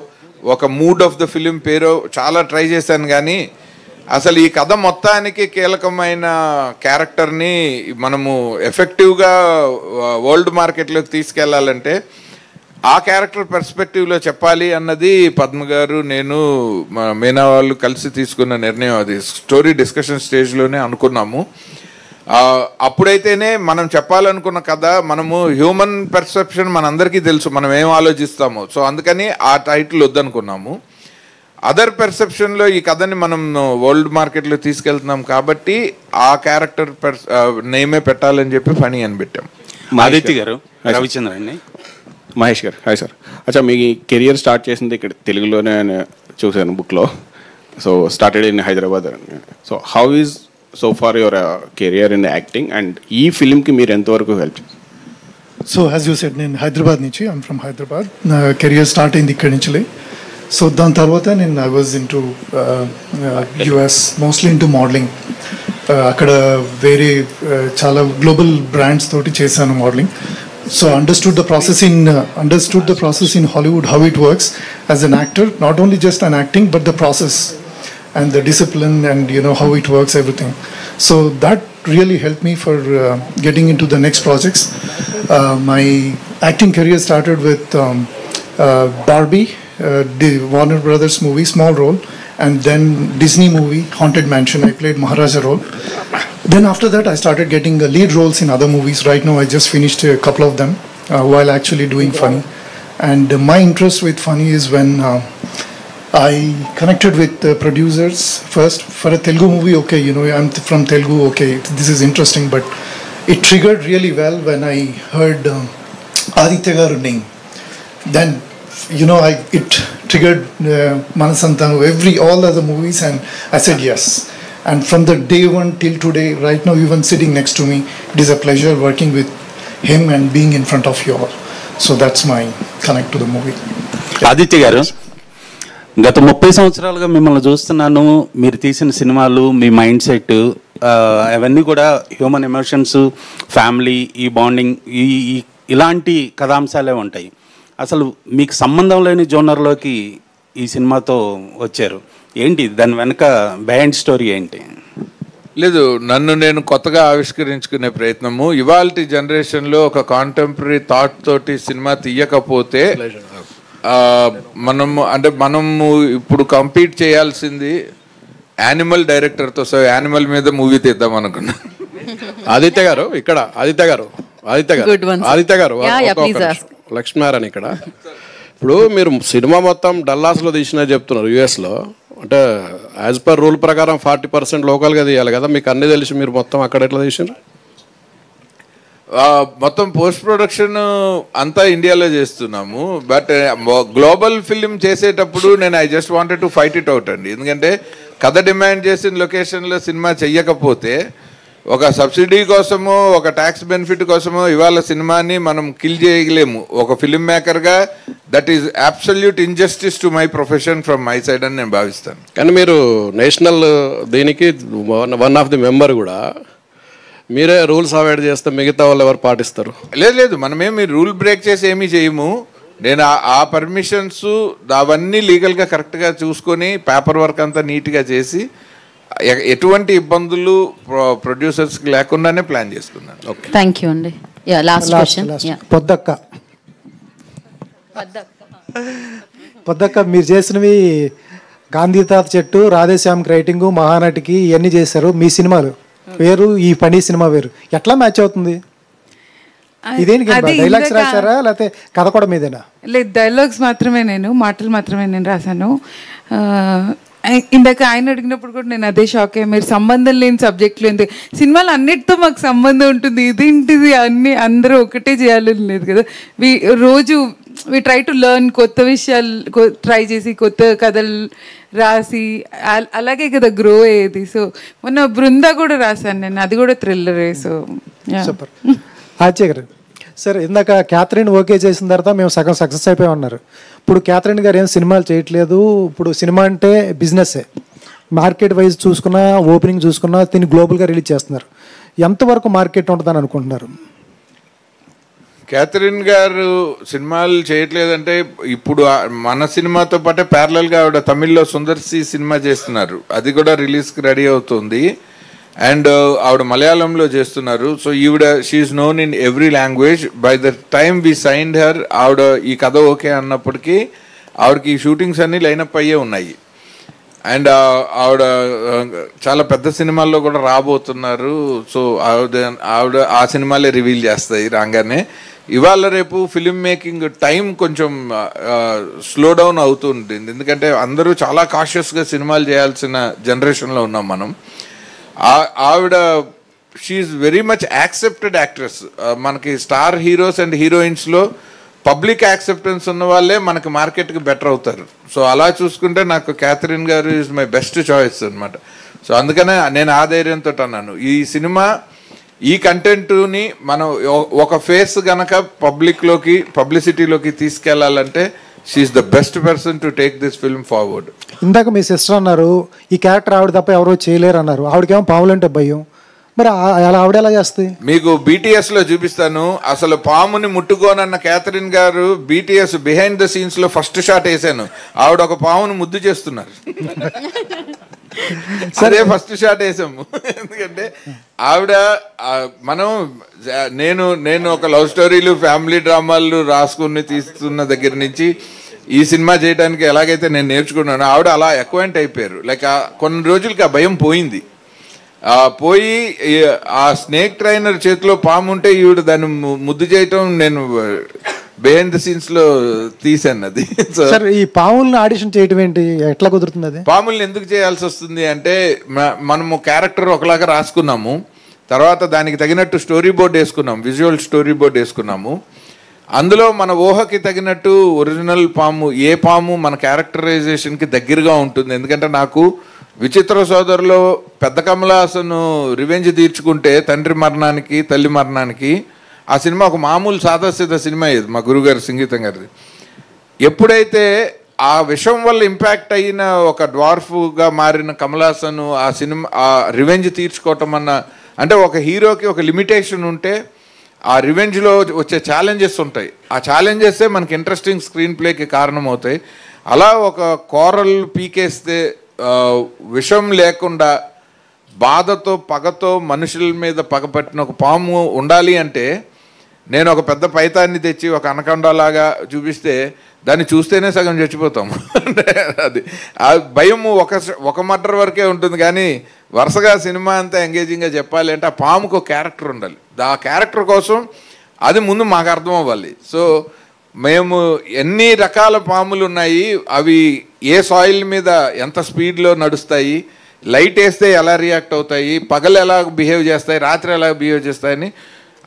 ఒక మూడ్ ఆఫ్ ద ఫిలిం పేరు చాలా ట్రై చేశాను కానీ అసలు ఈ కథ మొత్తానికి కీలకమైన క్యారెక్టర్ని మనము ఎఫెక్టివ్గా వరల్డ్ మార్కెట్లోకి తీసుకెళ్లాలంటే ఆ క్యారెక్టర్ పర్స్పెక్టివ్లో చెప్పాలి అన్నది పద్మ గారు, నేను, మీనా వాళ్ళు కలిసి తీసుకున్న నిర్ణయం. అది స్టోరీ డిస్కషన్ స్టేజ్లోనే అనుకున్నాము. అప్పుడైతేనే మనం చెప్పాలనుకున్న కథ, మనము హ్యూమన్ పర్సెప్షన్ మనందరికీ తెలుసు, మనం ఏం ఆలోచిస్తామో. సో అందుకని ఆ టైటిల్ వద్దనుకున్నాము. అదర్ పర్సెప్షన్లో ఈ కథని మనం వరల్డ్ మార్కెట్లో తీసుకెళ్తున్నాం కాబట్టి ఆ క్యారెక్టర్ నేమే పెట్టాలని చెప్పి పని అని పెట్టాం. ఆదిత్య గారు, రవిచంద్ర అండి. మహేష్ గారు, హాయ్ సార్. అచ్చా, మీ కెరియర్ స్టార్ట్ చేసింది ఇక్కడ తెలుగులోనే చూశాను బుక్లో. So started in Hyderabad. So how is so far your career in acting and ఈ ఫిలింకి మీరు ఎంతవరకు హెల్ప్ చేస్తారు? సో యాజ్ యూ సెడ్, నేను హైదరాబాద్ నుంచి, ఐఎమ్ ఫ్రమ్ హైదరాబాద్. నా కెరియర్ స్టార్ట్ అయింది ఇక్కడి నుంచి. సో దాని తర్వాత నేను I was into US, mostly into modelling. అక్కడ వేరే చాలా గ్లోబల్ బ్రాండ్స్ తోటి చేశాను modelling. So understood the process in Hollywood, how it works as an actor, not only just an acting but the process and the discipline and how it works, everything. So that really helped me for getting into the next projects. My acting career started with Barbie, the Warner Brothers movie, small role, and then Disney movie Haunted Mansion, I played Maharaja role. Then after that I started getting lead roles in other movies. Right now I just finished a couple of them while actually doing funny. And my interest with funny is when I connected with producers first for a Telugu movie. Okay, I'm from Telugu, okay, this is interesting, but it triggered really well when I heard Aditya garu name. Then it triggered Manasantanu, all other movies, and I said yes. And from the day one till today, right now, even sitting next to me, it is a pleasure working with him and being in front of you all. So that's my connect to the movie. Aditya గారు, గత 30 సంవత్సరాలుగా మిమ్మల్ని చూస్తున్నాను. మీరు తీసిన సినిమాలు, మీ mind set, అవన్నీ కూడా హ్యూమన్ ఎమోషన్స్, ఫ్యామిలీ, ఈ బాండింగ్, ఇలాంటి కథాంశాలే ఉంటాయి. అసలు మీకు సంబంధం లేని జోనర్లోకి ఈ సినిమాతో వచ్చారు. ఏంటి దాని వెనక బిహైండ్ స్టోరీ ఏంటి? లేదు, నన్ను నేను కొత్తగా ఆవిష్కరించుకునే ప్రయత్నము. ఇవాల్టి జనరేషన్లో ఒక కాంటెంపరీ థాట్ తోటి సినిమా తీయకపోతే మనము ఇప్పుడు కంపీట్ చేయాల్సింది యానిమల్ డైరెక్టర్తో. సో యానిమల్ మీద మూవీ తీద్దాం అనుకున్నా. ఆదిత్య గారు లక్ష్మీనారాయణ ఇక్కడ. ఇప్పుడు మీరు సినిమా మొత్తం డల్లాస్లో తీసినా చెప్తున్నారు, యూఎస్లో. అంటే యాజ్ పర్ రూల్ ప్రకారం 40% లోకల్గా తీయాలి కదా. మీకు అన్నీ తెలిసి మీరు మొత్తం అక్కడ ఎట్లా తీసినారు? మొత్తం పోస్ట్ ప్రొడక్షన్ అంతా ఇండియాలో చేస్తున్నాము. బట్ గ్లోబల్ ఫిలిం చేసేటప్పుడు నేను I just wanted to fight it out అండి. ఎందుకంటే కథ డిమాండ్ చేసిన లొకేషన్లో సినిమా చెయ్యకపోతే ఒక సబ్సిడీ కోసమో ఒక ట్యాక్స్ బెనిఫిట్ కోసమో ఇవాళ సినిమాని మనం కిల్ చేయలేము. ఒక ఫిలిం మేకర్గా that is absolute injustice to my profession from my side అని నేను భావిస్తాను. కానీ మీరు నేషనల్ దీనికి వన్ ఆఫ్ ది మెంబర్ కూడా. మీరే రూల్స్ అవాయిడ్ చేస్తే మిగతా వాళ్ళు ఎవరు పాటిస్తారు? లేదు, మనమేమి రూల్ బ్రేక్ చేసి ఏమీ చేయము. నేను ఆ పర్మిషన్స్ అవన్నీ లీగల్గా కరెక్ట్గా చూసుకొని పేపర్ వర్క్ అంతా నీట్గా చేసి ఎటువంటి ఇబ్బందులు ప్రొడ్యూసర్స్కి లేకుండానే ప్లాన్ చేసుకున్నాను. ఓకే, థ్యాంక్ యూ అండి. Last question. పొద్దక్క, మీరు చేసినవి గాంధీ తాత చెట్టు, రాధేశ్యామ్కి రైటింగు, మహానటికి ఇవన్నీ చేశారు. మీ సినిమాలు వేరు, ఈ పని సినిమా వేరు. ఎట్లా మ్యాచ్ అవుతుంది? ఇదేంటి డైలాగ్స్ రాశారా లేకపోతే కథ కూడా మీదేనా? లేదు, డైలాగ్స్ మాత్రమే, మాటలు మాత్రమే నేను రాశాను. ఇందాక ఆయన అడిగినప్పుడు కూడా నేను అదే షాక్ అయ్యా. మీరు సంబంధం లేని సబ్జెక్టులు ఎందుకు? సినిమాలు అన్నిటితో మాకు సంబంధం ఉంటుంది, ఇదేంటిది అన్ని అందరూ ఒకటే చేయాలని లేదు కదా. రోజు వి ట్రై టు లెర్న్, కొత్త విషయాలు ట్రై చేసి కొత్త కథలు రాసి అలాగే కదా గ్రో అయ్యేది. సో మొన్న బృందా కూడా రాశాను నేను, అది కూడా థ్రిల్లరే. So super. ఆచార్య గారు, సార్ ఇందాక క్యాథరిన్ ఓకే చేసిన తర్వాత మేము సగం సక్సెస్ అయిపోయి ఉన్నారు. ఇప్పుడు క్యాథరిన్ గారు ఏం సినిమాలు చేయట్లేదు. ఇప్పుడు సినిమా అంటే బిజినెస్సే. మార్కెట్ వైజ్ చూసుకున్నా, ఓపెనింగ్ చూసుకున్నా దీన్ని గ్లోబల్గా రిలీజ్ చేస్తున్నారు. ఎంతవరకు మార్కెట్ ఉంటుందని అనుకుంటున్నారు? క్యాథరిన్ గారు సినిమాలు చేయట్లేదంటే ఇప్పుడు మన సినిమాతో పాటే ప్యారలల్గా ఆవిడ తమిళ్లో సుందర్సి సినిమా చేస్తున్నారు, అది కూడా రిలీజ్కి రెడీ అవుతుంది. అండ్ ఆవిడ మలయాళంలో చేస్తున్నారు. సో ఈవిడ she is known in every language. By the time we signed her, ఆవిడ ఈ కథ ఓకే అన్నప్పటికీ ఆవిడకి ఈ షూటింగ్స్ అన్నీ లైనప్ అయ్యే ఉన్నాయి. అండ్ ఆవిడ చాలా పెద్ద సినిమాల్లో కూడా రాబోతున్నారు. సో ఆవిడ ఆ సినిమాలే రివీల్ చేస్తాయి రాగానే. ఇవాళ రేపు ఫిలిం మేకింగ్ టైం కొంచెం స్లో డౌన్ అవుతుంటుంది, ఎందుకంటే అందరూ చాలా కాషియస్గా సినిమాలు చేయాల్సిన జనరేషన్లో ఉన్నాం మనం. ఆవిడ she's very much accepted actress. మనకి స్టార్ హీరోస్ అండ్ హీరోయిన్స్లో పబ్లిక్ యాక్సెప్టెన్స్ ఉన్న వాళ్ళే మనకి మార్కెట్కి బెటర్ అవుతారు. సో అలా చూసుకుంటే నాకు క్యాథరిన్ గారు ఈజ్ మై బెస్ట్ చాయిస్ అనమాట. సో అందుకనే నేను ఆ ధైర్యంతో అన్నాను, ఈ సినిమా ఈ కంటెంట్ని మనం ఒక ఫేస్ గనక పబ్లిసిటీలోకి తీసుకెళ్లాలంటే she's the best person to take this film forward. ఇందాక మీ సిస్టర్ అన్నారు ఈ క్యారెక్టర్ ఆవిడ తప్ప ఎవరో చేయలేరు అన్నారు. ఆవిడకేమో పాములంటే భయం, మరి అలా ఆవిడ ఎలా చేస్తుంది? మీకు BTS చూపిస్తాను. అసలు పాముని ముట్టుకోనన్న క్యాథరిన్ గారు BTS బిహైండ్ ద సీన్స్ లో ఫస్ట్ షాట్ వేసాను, ఆవిడ ఒక పాముని ముద్దు చేస్తున్నారు. సరే ఫస్ట్ షాట్ వేసాము. ఎందుకంటే ఆవిడ నేను ఒక లవ్ స్టోరీలు ఫ్యామిలీ డ్రామాలు రాసుకుని తీస్తున్న దగ్గర నుంచి ఈ సినిమా చేయడానికి ఎలాగైతే నేను నేర్చుకున్నాను, ఆవిడ అలా అక్వైంట్ అయిపోయారు. లైక్ కొన్ని రోజులకి ఆ భయం పోయింది. పోయి ఆ స్నేక్ ట్రైనర్ చేతిలో పాము ఉంటే ఈవిడ దాన్ని ముద్దు చేయటం నేను బిహైండ్ ద సీన్స్ లో తీసాను. అది సార్ ఈ పాముల్ని ఆడిషన్ చేయటం ఏంటి, ఎట్లా కుదురుతుంది? అది పాముల్ని ఎందుకు చేయాల్సి వస్తుంది అంటే మనము క్యారెక్టర్ ఒకలాగా రాసుకున్నాము, తర్వాత దానికి తగినట్టు స్టోరీ బోర్డ్ వేసుకున్నాం, విజువల్ స్టోరీ బోర్డ్ వేసుకున్నాము. అందులో మన ఊహకి తగినట్టు ఒరిజినల్ పాము ఏ పాము మన క్యారెక్టరైజేషన్కి దగ్గరగా ఉంటుంది. ఎందుకంటే నాకు విచిత్ర సోదరులో పెద్ద కమల్ హాసన్ రివెంజ్ తీర్చుకుంటే తండ్రి మరణానికి తల్లి మరణానికి, ఆ సినిమా ఒక మామూలు సాదాసీదా సినిమా ఇది, మా గురుగారు సంగీతం గారిది. ఎప్పుడైతే ఆ విషయం వల్ల ఇంపాక్ట్ అయిన ఒక డ్వార్ఫ్గా మారిన కమల్ హాసన్ ఆ సినిమా ఆ రివెంజ్ తీర్చుకోవటం అన్న, అంటే ఒక హీరోకి ఒక లిమిటేషన్ ఉంటే ఆ రివెంజ్లో వచ్చే ఛాలెంజెస్ ఉంటాయి, ఆ ఛాలెంజెస్సే మనకి ఇంట్రెస్టింగ్ స్క్రీన్ ప్లేకి కారణం అవుతాయి. అలా ఒక కోరల్ పీకేస్తే విషం లేకుండా బాధతో పగతో మనుషుల మీద పగపట్టిన ఒక పాము ఉండాలి అంటే, నేను ఒక పెద్ద పైతాన్ని తెచ్చి ఒక అనకొండలాగా చూపిస్తే దాన్ని చూస్తేనే సగం చచ్చిపోతాము. అది ఆ భయం ఒక మర్డర్ వరకే ఉంటుంది, కానీ వరుసగా సినిమా అంతా ఎంగేజింగ్గా చెప్పాలి అంటే ఆ పాముకు ఒక క్యారెక్టర్ ఉండాలి. ఆ క్యారెక్టర్ కోసం అది ముందు మాకు అర్థం అవ్వాలి. సో మేము ఎన్ని రకాల పాములు ఉన్నాయి, అవి ఏ సాయిల్ మీద ఎంత స్పీడ్లో నడుస్తాయి, లైట్ వేస్తే ఎలా రియాక్ట్ అవుతాయి, పగలు ఎలా బిహేవ్ చేస్తాయి, రాత్రి ఎలా బిహేవ్ చేస్తాయని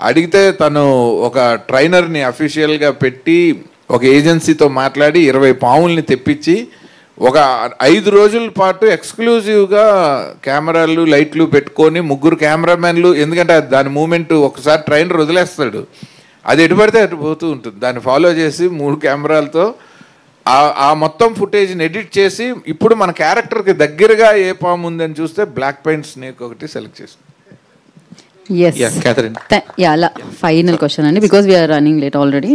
అడిగితే తను ఒక ట్రైనర్ని అఫీషియల్గా పెట్టి ఒక ఏజెన్సీతో మాట్లాడి 20 పాముల్ని తెప్పించి ఒక 5 రోజుల పాటు ఎక్స్క్లూజివ్గా కెమెరాలు లైట్లు పెట్టుకొని 3 కెమెరామెన్లు, ఎందుకంటే దాని మూమెంట్ ఒకసారి ట్రైనర్ వదిలేస్తాడు, అది ఎటు పడితే అటు పోతూ ఉంటుంది, దాన్ని ఫాలో చేసి 3 కెమెరాలతో ఆ మొత్తం ఫుటేజ్ని ఎడిట్ చేసి ఇప్పుడు మన క్యారెక్టర్కి దగ్గరగా ఏ పాము ఉందని చూస్తే బ్లాక్ పెయింట్ స్నేక్ ఒకటి సెలెక్ట్ చేసి. Yes. Yeah, Catherine. Final question, Andy, because we are running late already.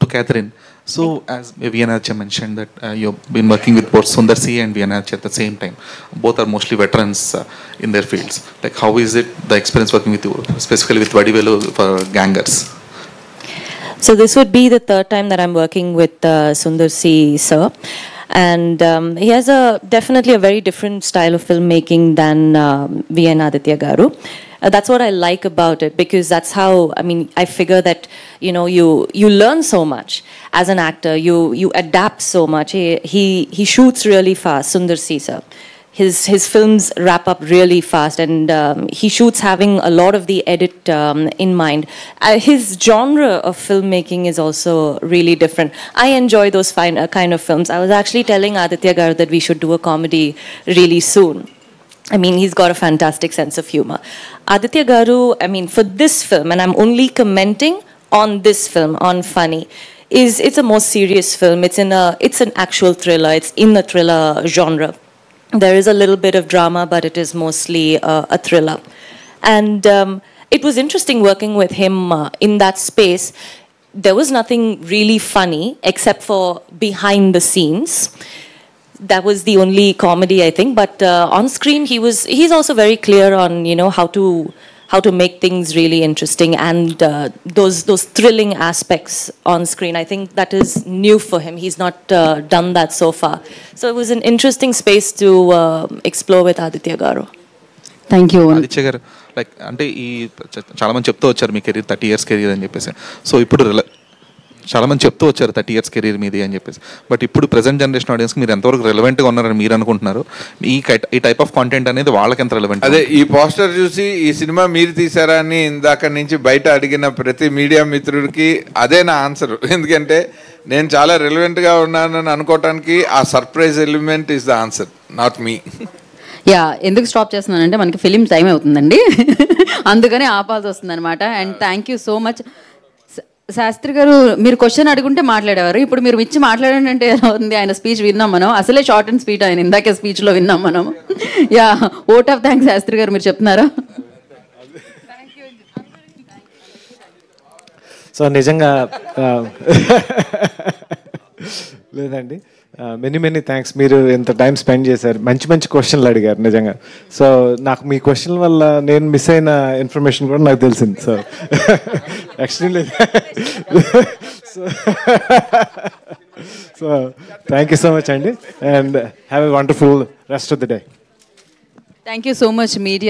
To Catherine. So, as Viyanarcha mentioned that you've been working with both Sundar C and Viyanarcha at the same time. Both are mostly veterans in their fields. Like, how is it the experience working with you, specifically with Vadivelu for Gangers? So this would be the third time that I'm working with Sundar C, sir. And he has definitely a very different style of filmmaking than V.N. Aditya Garu. That's what I like about it, because that's how, I mean, I figure that, you know, you learn so much as an actor, you adapt so much. He shoots really fast, Sundar C, sir. His films wrap up really fast, and he shoots having a lot of the edit in mind. His genre of filmmaking is also really different. I enjoy those kind of films. I was actually telling Aditya Garu that we should do a comedy really soon. I mean, he's got a fantastic sense of humor. Aditya Garu, I mean, for this film, and I'm only commenting on this film, on Funny, it's a more serious film. It's an actual thriller. It's in the thriller genre. There is a little bit of drama, but it is mostly a thriller. And it was interesting working with him in that space. There was nothing really funny except for behind the scenes. That was the only comedy, I think. But on screen, he's also very clear on, you know, how to make things really interesting, and those thrilling aspects on screen. I think that is new for him. He's not done that so far. So it was an interesting space to explore with Aditya Garu. Thank you. Aditya Garu, like, అంటే ఈ చాలా మంది చెప్తూ వచ్చారు మీ career 30 years career అని చెప్పేసి. So ఇప్పుడు చాలా మంది చెప్తూ వచ్చారు 30 years కెరీర్ మీది అని చెప్పేసి. బట్ ఇప్పుడు ప్రెసెంట్ జనరేషన్ ఆడియన్స్కి మీరు ఎంతవరకు రెలవెంట్గా ఉన్నారని మీరు అనుకుంటున్నారు? ఈ టైప్ ఆఫ్ కాంటెంట్ అనేది వాళ్ళకి ఎంత రెలవెంట్? అదే ఈ పోస్టర్ చూసి ఈ సినిమా మీరు తీసారా అని ఇందాక నుంచి బయట అడిగిన ప్రతి మీడియా మిత్రుడికి అదే నా ఆన్సర్. ఎందుకంటే నేను చాలా రెలవెంట్గా ఉన్నానని అనుకోవటానికి ఆ surprise element is the answer, not me. Yeah, ఎందుకు స్టాప్ చేస్తున్నానంటే మనకి ఫిలిం టైం అవుతుందండి, అందుకని ఆపాల్సి వస్తుంది అనమాట. And thank you so much. Shastri గారు, మీరు క్వశ్చన్ అడుగుంటే మాట్లాడేవారు, ఇప్పుడు మీరు ఇచ్చి మాట్లాడండి అంటే ఎలా ఉంది? ఆయన స్పీచ్ విన్నాం మనం, అసలే షార్ట్ అండ్ స్వీట్ ఆయన ఇందాకే స్పీచ్లో విన్నాం మనం. Yeah, vote of thanks. Shastri గారు మీరు చెప్తున్నారా? సో నిజంగా లేదండి, మెనీ థ్యాంక్స్. మీరు ఎంత టైం స్పెండ్ చేశారు, మంచి క్వశ్చన్లు అడిగారు నిజంగా. సో నాకు మీ క్వశ్చన్ వల్ల నేను మిస్ అయిన ఇన్ఫర్మేషన్ కూడా నాకు తెలిసింది. So actually so thank you so much అండి, and have a wonderful rest of the day. Thank you so much media.